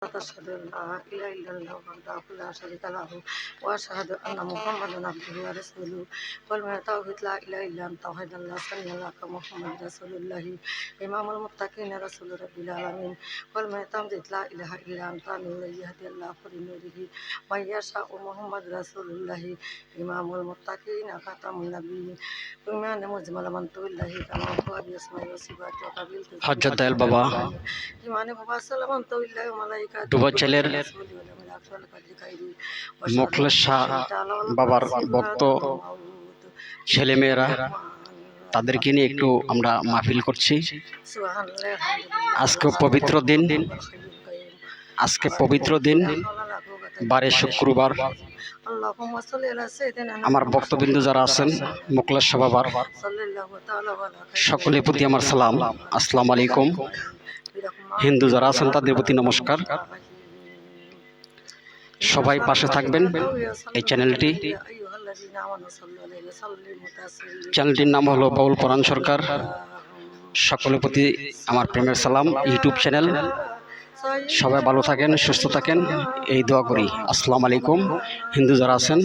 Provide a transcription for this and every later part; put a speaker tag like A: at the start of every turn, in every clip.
A: أشهد أن لا إله إلا الله وحده لا شريك له وأشهد أن محمدا عبده ورسوله كلمة توحيد لا إله إلا أنت وحده لا شريك لك محمد رسول الله إمام المتقين رسول رب العالمين كلمة تمجيد لا إله إلا أنت نور يهدي الله لنوره من يشاء محمد رسول الله إمام المتقين خاتم النبيين بمعنى مجمل من الله كما هو باسمه وصفاته وقبيل
B: হযরত দয়াল বাবা
A: إمام بابا سلام الله وملائكته
B: ডুবাচেলের মোখলেস শাহ বাবার ভক্ত ছেলেমেয়েরা তাদেরকে নিয়ে একটু আমরা মাহফিল করছি। আজকে পবিত্র দিন বারে শুক্রবার। আমার ভক্তবৃন্দ যারা আছেন মোখলেস শাহ বাবার সকলের প্রতি আমার সালাম, আসসালামু আলাইকুম। হিন্দু যারা আছেন তাদের প্রতি নমস্কার। সবাই পাশে থাকবেন। এই চ্যানেলটির নাম হলো বাউল পরাণ সরকার। সকলের প্রতি আমার প্রেমের সালাম। YouTube channel. সবাই ভালো থাকেন, সুস্থ থাকেন, এই দোয়া করি। আসসালামু আলাইকুম। হিন্দু যারা আছেন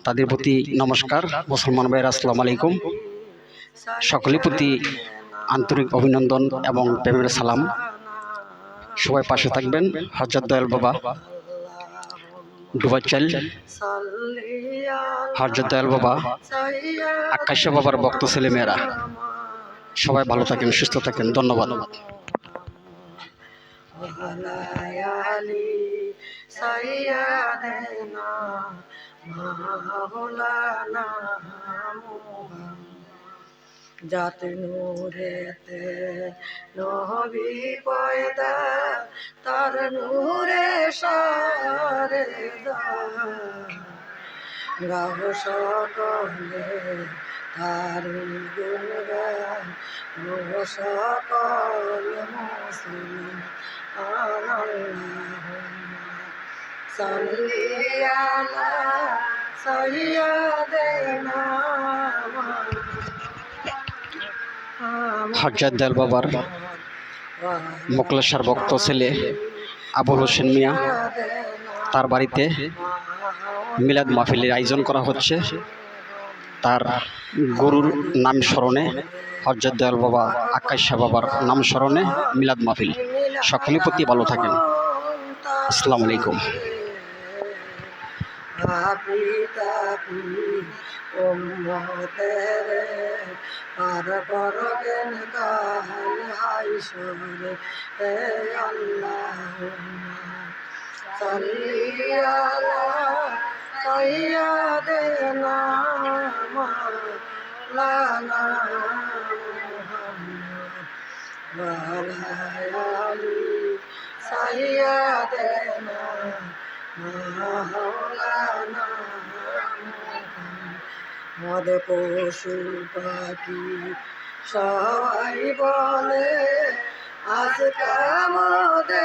B: তাদের প্রতি নমস্কার। মুসলমান ভাইয়েরা আসসালামু আলাইকুম। সকলের প্রতি আন্তরিক অভিনন্দন এবং প্রেমের সালাম। সবাই পাশে থাকবেন। হযরত দয়াল বাবা ডুবাচেল, হযরত দয়াল বাবা আকাশ বাবার ভক্ত ছেলেমেয়েরা সবাই ভালো থাকেন, সুস্থ থাকেন। ধন্যবাদ।
A: जाते नूरेते नबी पयदा तार नूरे सारे गाह सकले तार गुणगान गाह सकल मुसलिम सल्ली अला सय्यिदिना
B: হযরত দয়াল বাবার মোখলেস শাহর ভক্ত ছেলে আবুল হোসেন মিয়া, তার বাড়িতে মিলাদ মাহফিলের আয়োজন করা হচ্ছে। তার গুরুর নাম স্মরণে হযরত দয়াল বাবা আকাশ বাবার নাম স্মরণে মিলাদ মাহফিল। সকলের প্রতি ভালো থাকেন। আসসালামু আলাইকুম।
A: আর বরগেন কাল হাইশরে হে আল্লাহুম্মা সাল্লি আলা সাইয়্যিদিনা মাওলানা মুহাম্মদ ওয়া আলা আলি সাইয়্যিদিনা মাওলানা মদ পশু পাখি সবাই বলে আজ কামদে